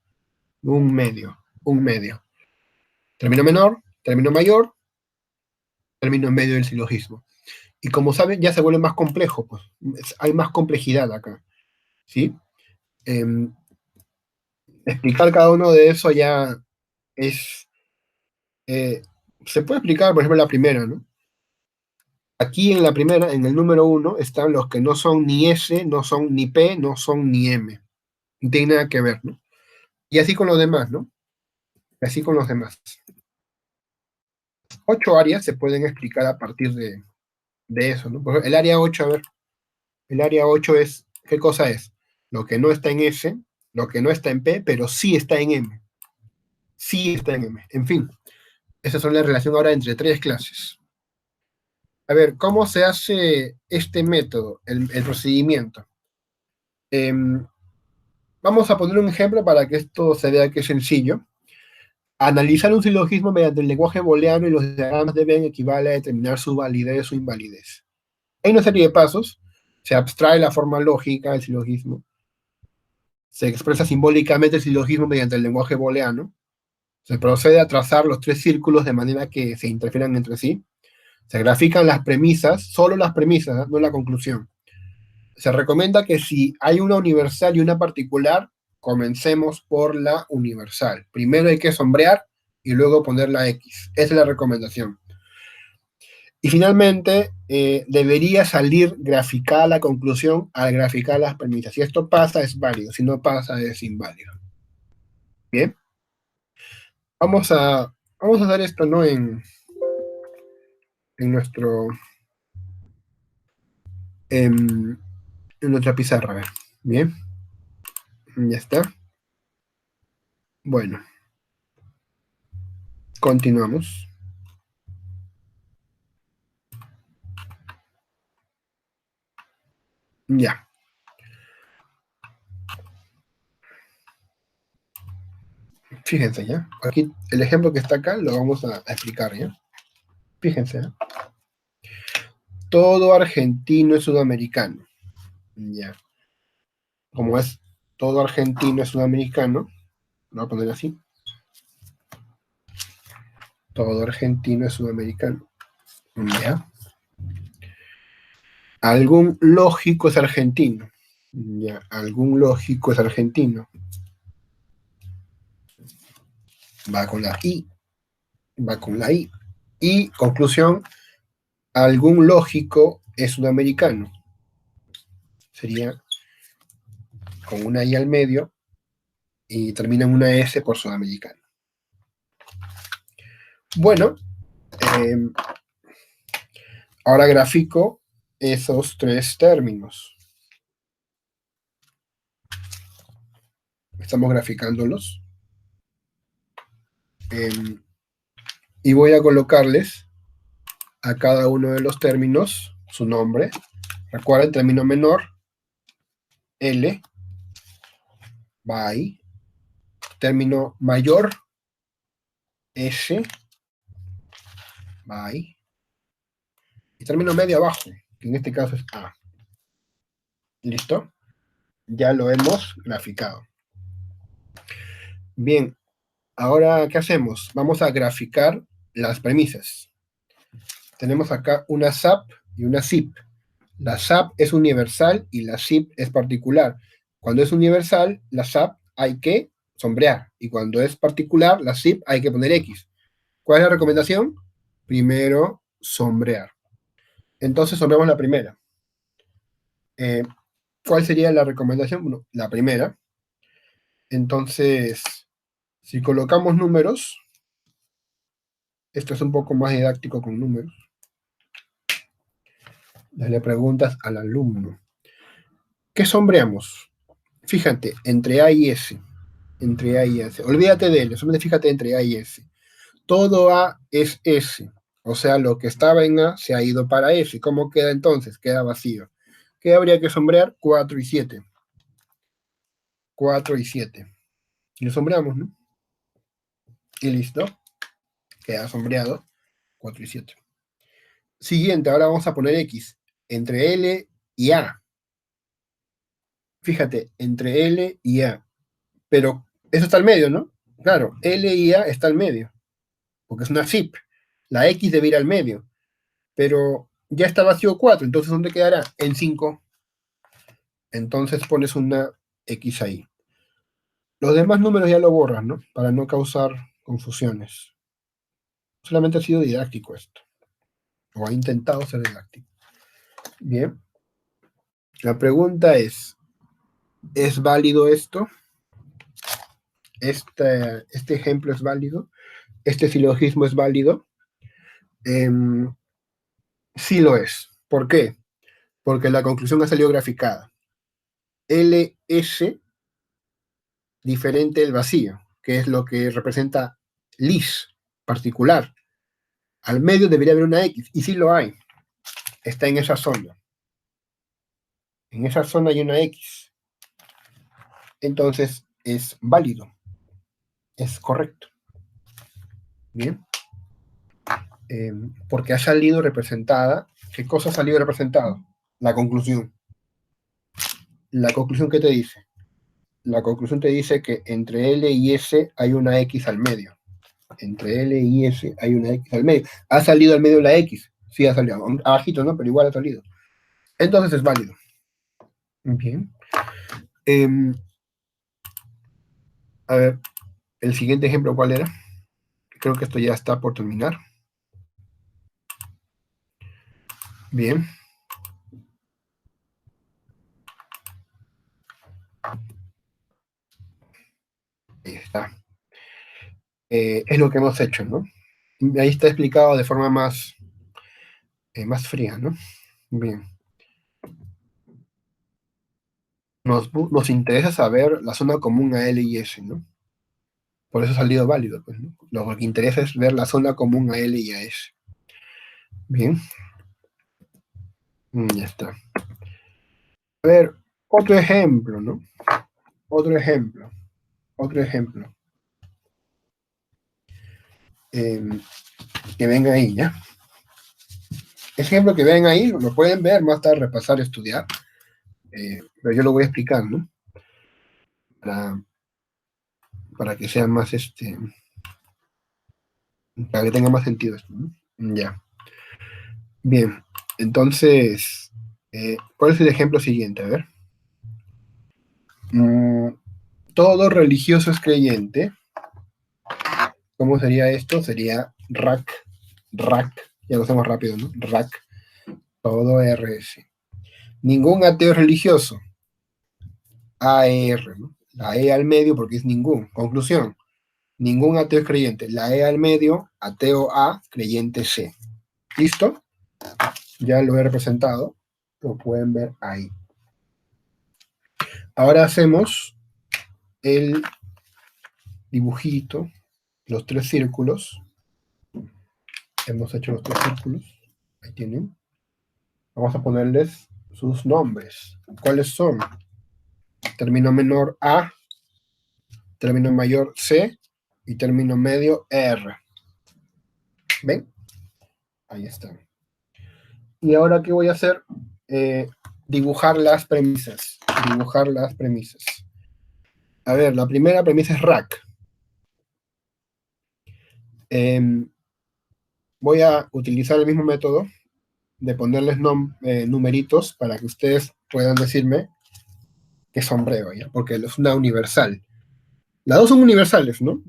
Un medio, un medio. Término menor, término mayor, término medio del silogismo. Y como saben, ya se vuelve más complejo, pues hay más complejidad acá, ¿sí? Eh, Explicar cada uno de eso ya es, eh, se puede explicar, por ejemplo, la primera, ¿no? Aquí en la primera, en el número 1, están los que no son ni S, no son ni P, no son ni M. No tiene nada que ver, ¿no? Y así con los demás, ¿no? Así con los demás. 8 áreas se pueden explicar a partir de eso, ¿no? Por ejemplo, el área 8, a ver, el área 8 es, ¿qué cosa es? Lo que no está en S, lo que no está en P, pero sí está en M. Sí está en M. En fin, esas son las relaciones ahora entre tres clases. A ver, ¿cómo se hace este método, el procedimiento? Eh, Vamos a poner un ejemplo para que esto se vea que es sencillo. Analizar un silogismo mediante el lenguaje booleano y los diagramas de Venn equivale a determinar su validez o invalidez. Hay una serie de pasos. Se abstrae la forma lógica del silogismo. Se expresa simbólicamente el silogismo mediante el lenguaje booleano. Se procede a trazar los tres círculos de manera que se interfieran entre sí. Se grafican las premisas, solo las premisas, ¿no? No la conclusión. Se recomienda que si hay una universal y una particular, comencemos por la universal. Primero hay que sombrear y luego poner la X. Esa es la recomendación. Y finalmente, debería salir graficada la conclusión al graficar las premisas. Si esto pasa, es válido. Si no pasa, es inválido. Bien. Vamos a hacer esto, ¿no? En nuestro... En, en nuestra pizarra. A ver. Bien. Ya está. Bueno. Continuamos. Ya. Fíjense, ¿ya? Aquí el ejemplo que está acá lo vamos a explicar, ¿ya? Fíjense, ¿eh? Todo argentino es sudamericano. Ya. Como es todo argentino es sudamericano, lo voy a poner así. Todo argentino es sudamericano. Ya. Algún lógico es argentino. Ya. Algún lógico es argentino. Va con la I. Va con la I. Y conclusión, algún lógico es sudamericano. Sería con una I al medio y termina en una S por sudamericano. Bueno, ahora grafico esos tres términos. Estamos graficándolos. Y voy a colocarles a cada uno de los términos su nombre. Recuerden, término menor, L, va ahí. Término mayor, S, va ahí. Y término medio abajo, que en este caso es A. ¿Listo? Ya lo hemos graficado. Bien, ahora, ¿qué hacemos? Vamos a graficar las premisas. Tenemos acá una SAP y una SIP. La SAP es universal y la SIP es particular. Cuando es universal, la SAP hay que sombrear. Y cuando es particular, la SIP hay que poner X. ¿Cuál es la recomendación? Primero, sombrear. Entonces, sombreamos la primera. ¿Cuál sería la recomendación? Bueno, la primera. Entonces, si colocamos números, esto es un poco más didáctico con números. Le preguntas al alumno. ¿Qué sombreamos? Fíjate, entre A y S. Entre A y S. Olvídate de L, solamente fíjate entre A y S. Todo A es S. O sea, lo que estaba en A se ha ido para S. ¿Cómo queda entonces? Queda vacío. ¿Qué habría que sombrear? 4 y 7. 4 y 7. Y lo sombreamos, ¿no? Y listo. Queda sombreado 4 y 7. Siguiente, ahora vamos a poner X. Entre L y A. Fíjate, entre L y A. Pero eso está al medio, ¿no? Claro, L y A está al medio, porque es una SIP. La X debe ir al medio, pero ya está vacío 4, entonces ¿dónde quedará? En 5. Entonces pones una X ahí. Los demás números ya lo borras, ¿no? Para no causar confusiones. Solamente ha sido didáctico esto, o ha intentado ser didáctico. Bien. La pregunta ¿es válido esto? ¿Este ejemplo es válido? ¿Este silogismo es válido? Sí lo es. ¿Por qué? Porque la conclusión ha salido graficada. LS diferente del vacío, que es lo que representa lis, particular. Al medio debería haber una X, y sí lo hay. Está en esa zona. En esa zona hay una X. Entonces es válido. Es correcto. Bien. Porque ha salido representada. ¿Qué cosa ha salido representada? La conclusión. ¿La conclusión qué te dice? La conclusión te dice que entre L y S hay una X al medio. Entre L y S hay una X al medio. ¿Ha salido al medio la X? Sí, ha salido. Abajito, ¿no? Pero igual ha salido. Entonces es válido. Bien. A ver, el siguiente ejemplo, ¿cuál era? Creo que esto ya está por terminar. Bien. Ahí está. Es lo que hemos hecho, ¿no? Ahí está explicado de forma más fría, ¿no? Bien. Nos interesa saber la zona común a L y S, ¿no? Por eso ha salido válido, pues, ¿no? Lo que interesa es ver la zona común a L y a S. Bien. Ya está. A ver, otro ejemplo, ¿no? Otro ejemplo. Otro ejemplo. Eh, que venga ahí, ¿ya? Ese ejemplo que ven ahí, lo pueden ver más tarde, repasar, estudiar. Pero yo lo voy a explicar, ¿no? Para, para que sea más, para que tenga más sentido esto, ¿no? Ya. Bien. Entonces, ¿cuál es el ejemplo siguiente? A ver. Mm, todo religioso es creyente. ¿Cómo sería esto? Sería RAC, ya lo hacemos rápido, ¿no? RAC, todo RS. Ningún ateo es religioso, AER, ¿no? La E al medio porque es ningún. Conclusión, ningún ateo es creyente. La E al medio, ateo A, creyente C. ¿Listo? Ya lo he representado, lo pueden ver ahí. Ahora hacemos el dibujito, los tres círculos. Hemos hecho los tres círculos. Ahí tienen. Vamos a ponerles sus nombres. ¿Cuáles son? Término menor A, término mayor C y término medio R. ¿Ven? Ahí están. Y ahora, ¿qué voy a hacer? Dibujar las premisas. Dibujar las premisas. A ver, la primera premisa es rack. Voy a utilizar el mismo método de ponerles numeritos para que ustedes puedan decirme qué sombrero, ¿ya? Porque es una universal. Las dos son universales, ¿no?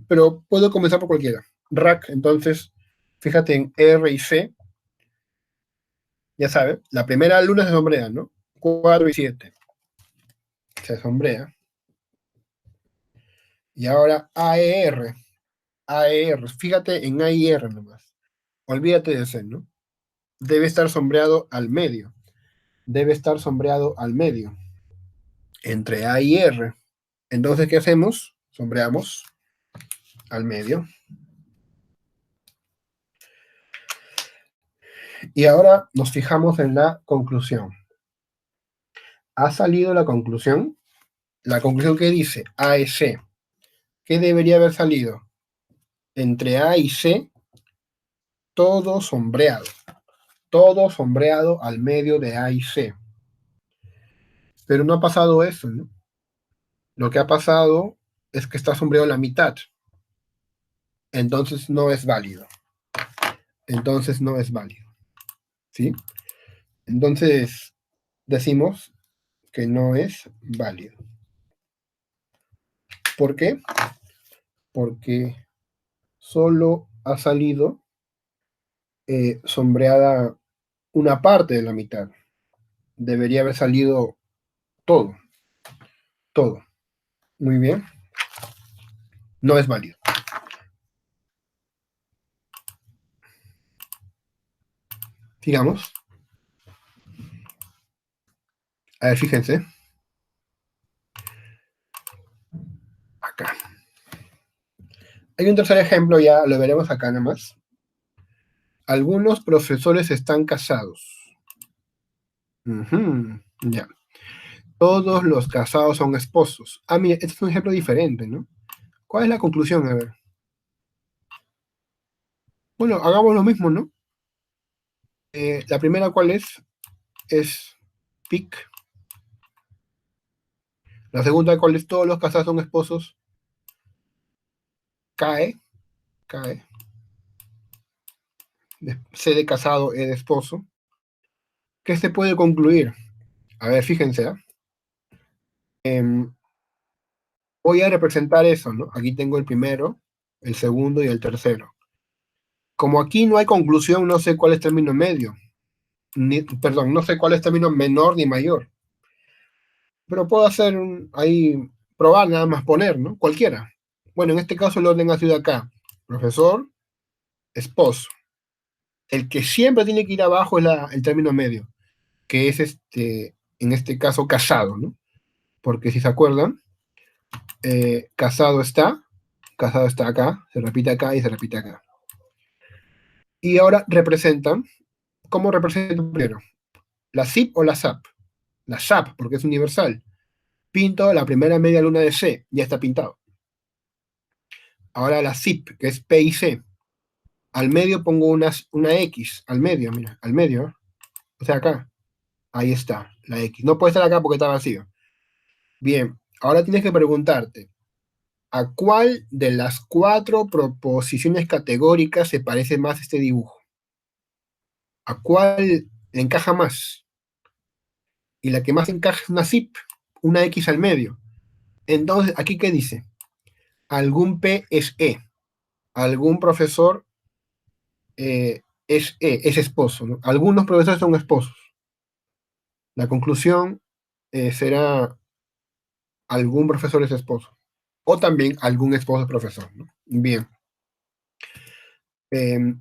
Pero puedo comenzar por cualquiera. Rack, entonces, fíjate en R y C, ya saben, la primera alumna se sombrea, ¿no? 4 y 7 se sombrea. Y ahora AER, AER, fíjate en AIR nomás. Olvídate de C, ¿no? Debe estar sombreado al medio. Debe estar sombreado al medio. Entre A y R. Entonces, ¿qué hacemos? Sombreamos al medio. Y ahora nos fijamos en la conclusión. Ha salido la conclusión. La conclusión que dice A y C. ¿Qué debería haber salido? Entre A y C, todo sombreado. Todo sombreado al medio de A y C. Pero no ha pasado eso, ¿no? Lo que ha pasado es que está sombreado la mitad. Entonces no es válido. Entonces no es válido. ¿Sí? Entonces decimos que no es válido. ¿Por qué? Porque solo ha salido sombreada una parte de la mitad. Debería haber salido todo. Todo. Muy bien. No es válido. Sigamos. A ver, fíjense. Acá. Hay un tercer ejemplo, ya lo veremos acá nada más. Algunos profesores están casados. Ya. Todos los casados son esposos. Ah, mira, este es un ejemplo diferente, ¿no? ¿Cuál es la conclusión? A ver. Bueno, hagamos lo mismo, ¿no? La primera, ¿cuál es? Es pic. La segunda, ¿cuál es? Todos los casados son esposos. Cae. Cae. C de casado, E de esposo. ¿Qué se puede concluir? A ver, fíjense. Voy a representar eso, ¿no? Aquí tengo el primero, el segundo y el tercero. Como aquí no hay conclusión, no sé cuál es término medio. Perdón, no sé cuál es término menor ni mayor. Pero puedo hacer ahí, probar nada más poner, ¿no? Cualquiera. Bueno, en este caso el orden ha sido acá. Profesor, esposo. El que siempre tiene que ir abajo es el término medio, que es en este caso casado, ¿no? Porque si se acuerdan, casado está acá, se repite acá y se repite acá. Y ahora representan, ¿cómo representan primero? ¿La SIP o la SAP? La SAP, porque es universal. Pinto la primera media luna de C, ya está pintado. Ahora la SIP, que es P y C. Al medio pongo una X, al medio, mira, al medio, ¿eh? O sea, acá. Ahí está, la X. No puede estar acá porque está vacío. Bien, ahora tienes que preguntarte, ¿a cuál de las cuatro proposiciones categóricas se parece más este dibujo? ¿A cuál le encaja más? Y la que más encaja es una SIP, una X al medio. Entonces, ¿aquí qué dice? Algún P es E, algún profesor es esposo, ¿no? Algunos profesores son esposos. La conclusión será algún profesor es esposo. O también algún esposo es profesor, ¿no? Bien. Eh,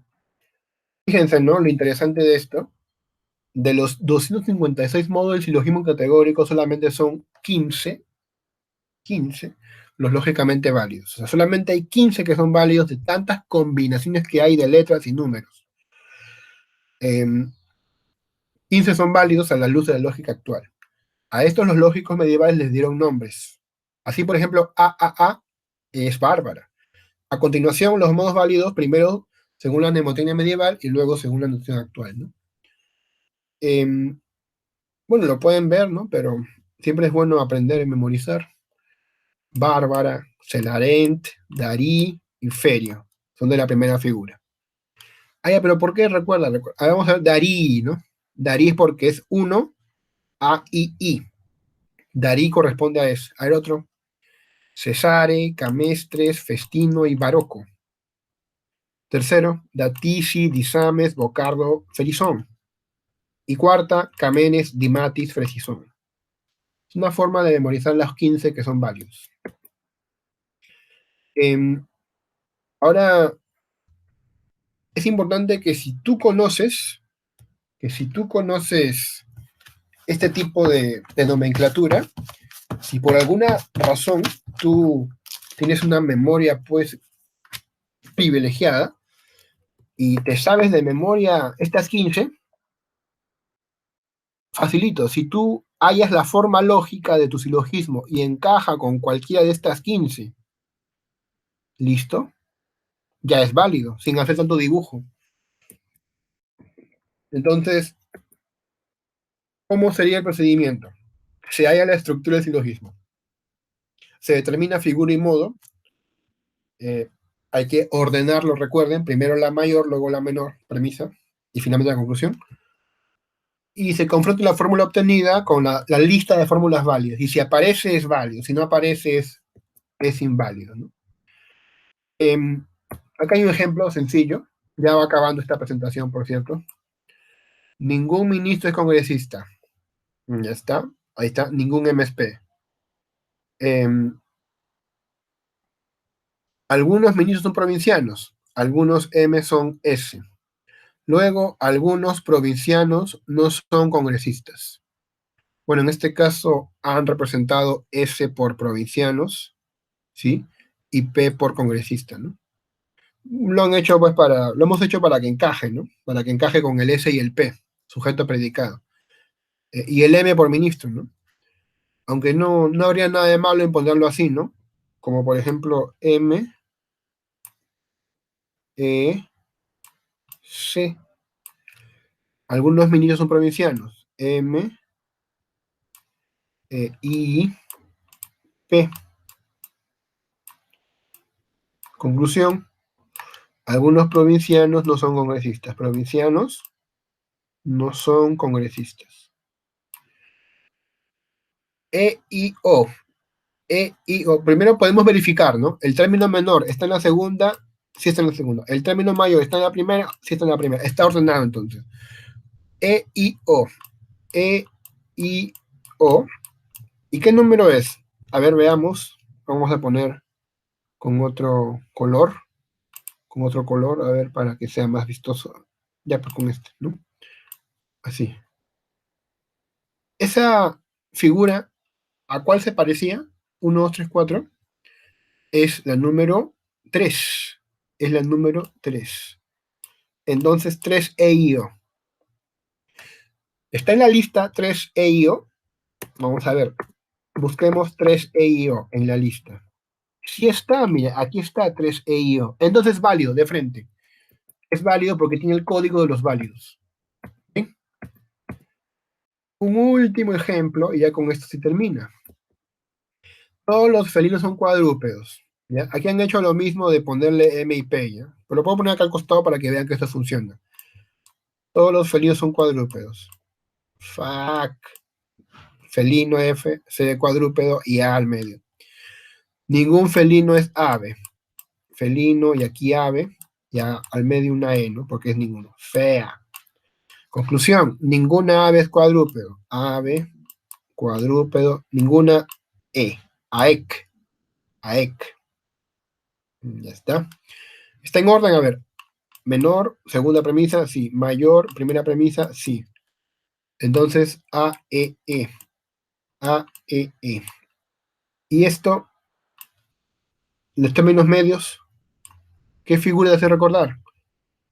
Fíjense, ¿no? Lo interesante de esto, de los 256 modos del silogismo categórico, solamente son 15 los lógicamente válidos. O sea, solamente hay 15 que son válidos de tantas combinaciones que hay de letras y números. 15 son válidos a la luz de la lógica actual. A estos los lógicos medievales les dieron nombres. Así, por ejemplo, AAA es Bárbara. A continuación, los modos válidos, primero según la mnemotecnia medieval y luego según la notación actual, ¿no? Bueno, lo pueden ver, ¿no? Pero siempre es bueno aprender y memorizar. Bárbara, Celarent, Darí y Ferio son de la primera figura. Ah, ya, pero ¿por qué? Recuerda. Vamos a ver Darí, ¿no? Darí es porque es 1, A, I. Darí corresponde a eso. A ver otro. Cesare, Camestres, Festino y Barocco. Tercero, Datici, Disames, Bocardo, Ferizón. Y cuarta, Camenes, Dimatis, Fresizón. Es una forma de memorizar las 15 que son válidos. Eh, Ahora, es importante que si tú conoces este tipo de nomenclatura, si por alguna razón tú tienes una memoria pues privilegiada y te sabes de memoria estas 15, facilito, si tú hallas la forma lógica de tu silogismo y encaja con cualquiera de estas 15, listo, ya es válido, sin hacer tanto dibujo. Entonces, ¿cómo sería el procedimiento? Se halla la estructura del silogismo. Se determina figura y modo. eh, Hay que ordenarlo, recuerden, primero la mayor, luego la menor, premisa, y finalmente la conclusión. Y se confronta la fórmula obtenida con la lista de fórmulas válidas. Y si aparece es válido, si no aparece es inválido, ¿no? Acá hay un ejemplo sencillo, ya va acabando esta presentación, por cierto. Ningún ministro es congresista. Ya está, ahí está, ningún MSP. Algunos ministros son provincianos, algunos M son S. Luego, algunos provincianos no son congresistas. Bueno, en este caso han representado S por provincianos, ¿sí? Y P por congresista, ¿no? Lo hemos hecho para que encaje, ¿no? Para que encaje con el S y el P, sujeto predicado. Y el M por ministro, ¿no? Aunque no habría nada de malo en ponerlo así, ¿no? Como por ejemplo M, E, C. Algunos ministros son provincianos. M, I, P. Conclusión, algunos provincianos no son congresistas. Provincianos no son congresistas. E, I, O. E, I, O. Primero podemos verificar, ¿no? El término menor está en la segunda, sí está en la segunda. El término mayor está en la primera, sí está en la primera. Está ordenado entonces. E, I, O. E, I, O. ¿Y qué número es? A ver, veamos. Vamos a poner con otro color. Con otro color, a ver, para que sea más vistoso. Ya, pues con este, ¿no? Así. Esa figura, ¿a cuál se parecía? 1, 2, 3, 4. Es la número 3. Es la número 3. Entonces, 3 EIO. Está en la lista 3 EIO. Vamos a ver. Busquemos 3 EIO en la lista. Sí está, mira, aquí está 3 EIO. Entonces es válido, de frente. Es válido porque tiene el código de los válidos. ¿Sí? Un último ejemplo, y ya con esto se termina. Todos los felinos son cuadrúpedos. ¿Ya? Aquí han hecho lo mismo de ponerle M y P, ¿ya? Pero lo puedo poner acá al costado para que vean que esto funciona. Todos los felinos son cuadrúpedos. Fuck. Felino F, C de cuadrúpedo y A al medio. Ningún felino es ave. Felino y aquí ave, ya al medio una E, ¿no? Porque es ninguno. Fea. Conclusión, ninguna ave es cuadrúpedo. Ave, cuadrúpedo, ninguna E. AEC. AEC. Ya está. Está en orden, a ver. Menor, segunda premisa, sí. Mayor, primera premisa, sí. Entonces, A, E, E. A, E, E. Y esto, los términos medios, ¿qué figura hace recordar?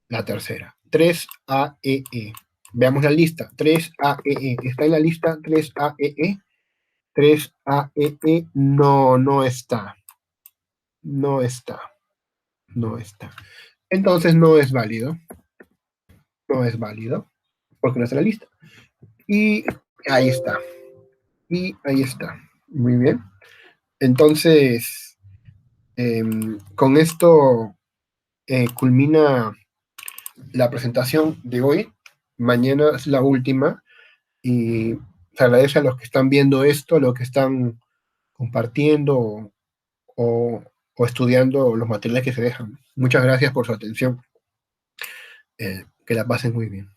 La tercera. 3AEE. Veamos la lista. 3AEE. ¿Está en la lista 3AEE? 3AEE. No, no está. No está. No está. Entonces no es válido. No es válido. Porque no está en la lista. Y ahí está. Y ahí está. Muy bien. Entonces, con esto culmina la presentación de hoy. Mañana es la última. Y se agradece a los que están viendo esto, a los que están compartiendo o estudiando los materiales que se dejan. Muchas gracias por su atención. Que la pasen muy bien.